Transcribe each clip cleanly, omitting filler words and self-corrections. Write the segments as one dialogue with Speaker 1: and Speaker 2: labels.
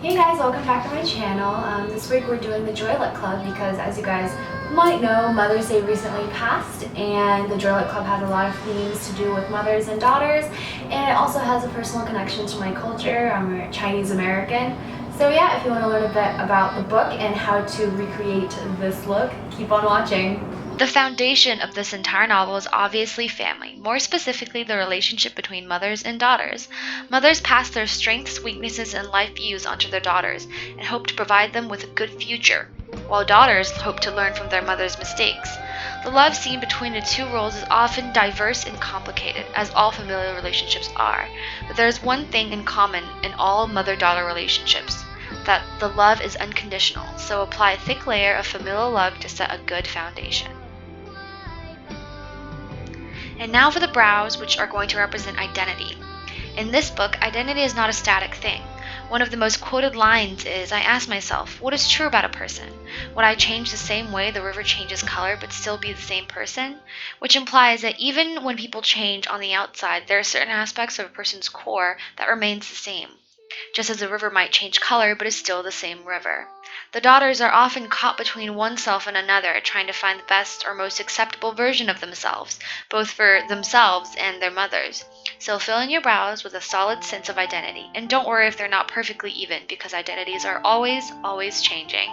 Speaker 1: Hey guys, welcome back to my channel. This week we're doing the Joylet Club because, as you guys might know, Mother's Day recently passed and the Joylet Club has a lot of themes to do with mothers and daughters, and it also has a personal connection to my culture. I'm a Chinese American. So yeah, if you want to learn a bit about the book and how to recreate this look, keep on watching.
Speaker 2: The foundation of this entire novel is obviously family, more specifically the relationship between mothers and daughters. Mothers pass their strengths, weaknesses, and life views onto their daughters and hope to provide them with a good future, while daughters hope to learn from their mother's mistakes. The love scene between the two roles is often diverse and complicated, as all familial relationships are, but there is one thing in common in all mother-daughter relationships: that the love is unconditional, so apply a thick layer of familial love to set a good foundation. And now for the brows, which are going to represent identity. In this book, identity is not a static thing. One of the most quoted lines is, "I ask myself, what is true about a person? Would I change the same way the river changes color but still be the same person?" Which implies that even when people change on the outside, there are certain aspects of a person's core that remains the same. Just as a river might change color but is still the same river. The daughters are often caught between oneself and another, trying to find the best or most acceptable version of themselves, both for themselves and their mothers. So fill in your brows with a solid sense of identity, and don't worry if they're not perfectly even, because identities are always changing.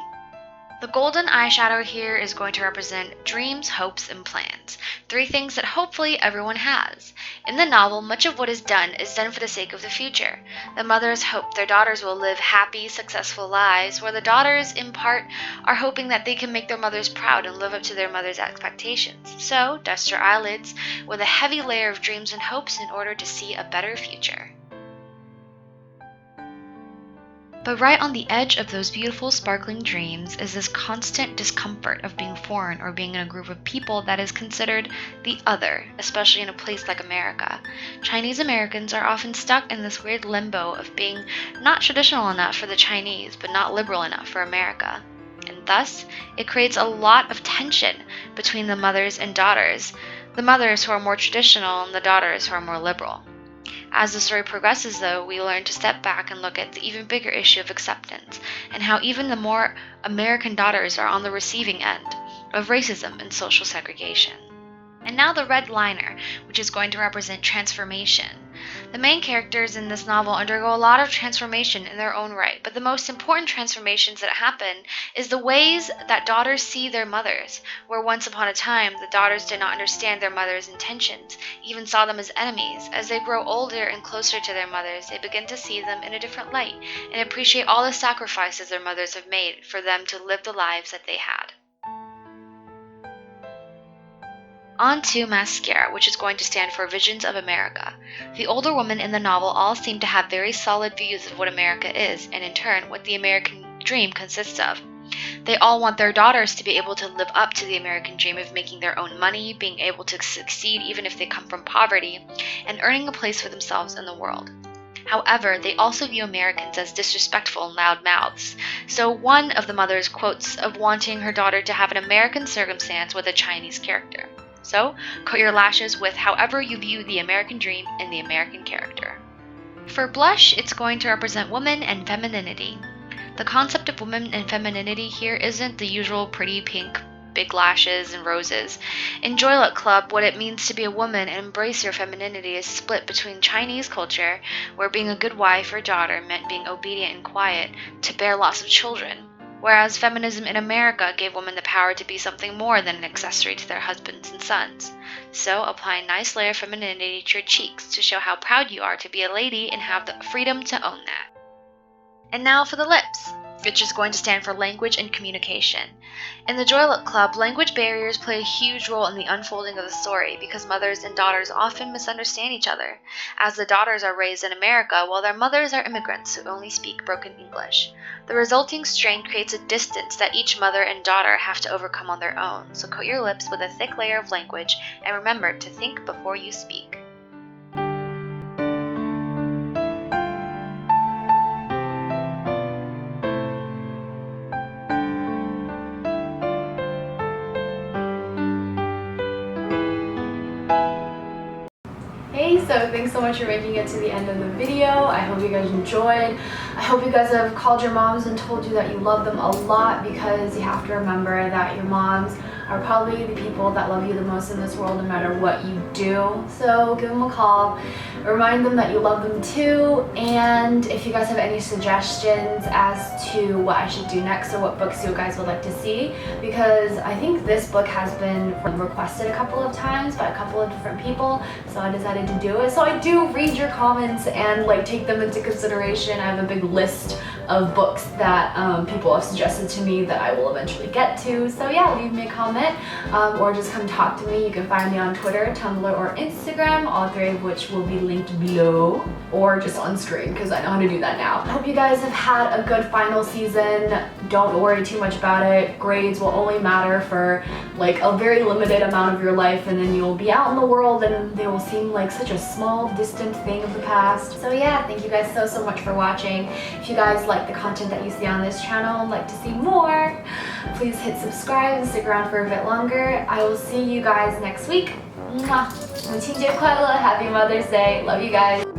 Speaker 2: The golden eyeshadow here is going to represent dreams, hopes, and plans. 3 things that hopefully everyone has. In the novel, much of what is done for the sake of the future. The mothers hope their daughters will live happy, successful lives, where the daughters, in part, are hoping that they can make their mothers proud and live up to their mother's expectations. So, dust your eyelids with a heavy layer of dreams and hopes in order to see a better future. But right on the edge of those beautiful, sparkling dreams is this constant discomfort of being foreign or being in a group of people that is considered the other, especially in a place like America. Chinese Americans are often stuck in this weird limbo of being not traditional enough for the Chinese, but not liberal enough for America. And thus, it creates a lot of tension between the mothers and daughters, the mothers who are more traditional and the daughters who are more liberal. As the story progresses, though, we learn to step back and look at the even bigger issue of acceptance, and how even the more American daughters are on the receiving end of racism and social segregation. And now the red liner, which is going to represent transformation. The main characters in this novel undergo a lot of transformation in their own right, but the most important transformations that happen is the ways that daughters see their mothers, where once upon a time the daughters did not understand their mother's intentions, even saw them as enemies. As they grow older and closer to their mothers, they begin to see them in a different light and appreciate all the sacrifices their mothers have made for them to live the lives that they had. On to MASCARA, which is going to stand for Visions of America. The older women in the novel all seem to have very solid views of what America is, and in turn, what the American dream consists of. They all want their daughters to be able to live up to the American dream of making their own money, being able to succeed even if they come from poverty, and earning a place for themselves in the world. However, they also view Americans as disrespectful and loud mouths, so one of the mothers quotes of wanting her daughter to have an American circumstance with a Chinese character. So, cut your lashes with however you view the American dream and the American character. For blush, it's going to represent woman and femininity. The concept of woman and femininity here isn't the usual pretty pink, big lashes and roses. In Joylet Club, what it means to be a woman and embrace your femininity is split between Chinese culture, where being a good wife or daughter meant being obedient and quiet, to bear lots of children. Whereas feminism in America gave women the power to be something more than an accessory to their husbands and sons. So apply a nice layer of femininity to your cheeks to show how proud you are to be a lady and have the freedom to own that. And now for the lips, which is going to stand for language and communication. In the Joylet Club, language barriers play a huge role in the unfolding of the story because mothers and daughters often misunderstand each other, as the daughters are raised in America while their mothers are immigrants who only speak broken English. The resulting strain creates a distance that each mother and daughter have to overcome on their own, so coat your lips with a thick layer of language and remember to think before you speak.
Speaker 1: Hey, so thanks so much for making it to the end of the video. I hope you guys enjoyed. I hope you guys have called your moms and told you that you love them a lot, because you have to remember that your moms are probably the people that love you the most in this world, no matter what you do. So give them a call, remind them that you love them too, and if you guys have any suggestions as to what I should do next or what books you guys would like to see, because I think this book has been requested a couple of times by a couple of different people, so I decided to do it. So I do read your comments and like take them into consideration. I have a big list of books that people have suggested to me that I will eventually get to. So yeah, leave me a comment or just come talk to me. You can find me on Twitter, Tumblr, or Instagram, all three of which will be linked below or just on screen, because I know how to do that now. I hope you guys have had a good final season. Don't worry too much about it. Grades will only matter for like a very limited amount of your life, and then you'll be out in the world and they will seem like such a small, distant thing of the past. So yeah, thank you guys so much for watching. If you guys like the content that you see on this channel and like to see more, please hit subscribe and stick around for a bit longer. I will see you guys next week. Mwah! 母亲节快乐! Happy Mother's Day! Love you guys!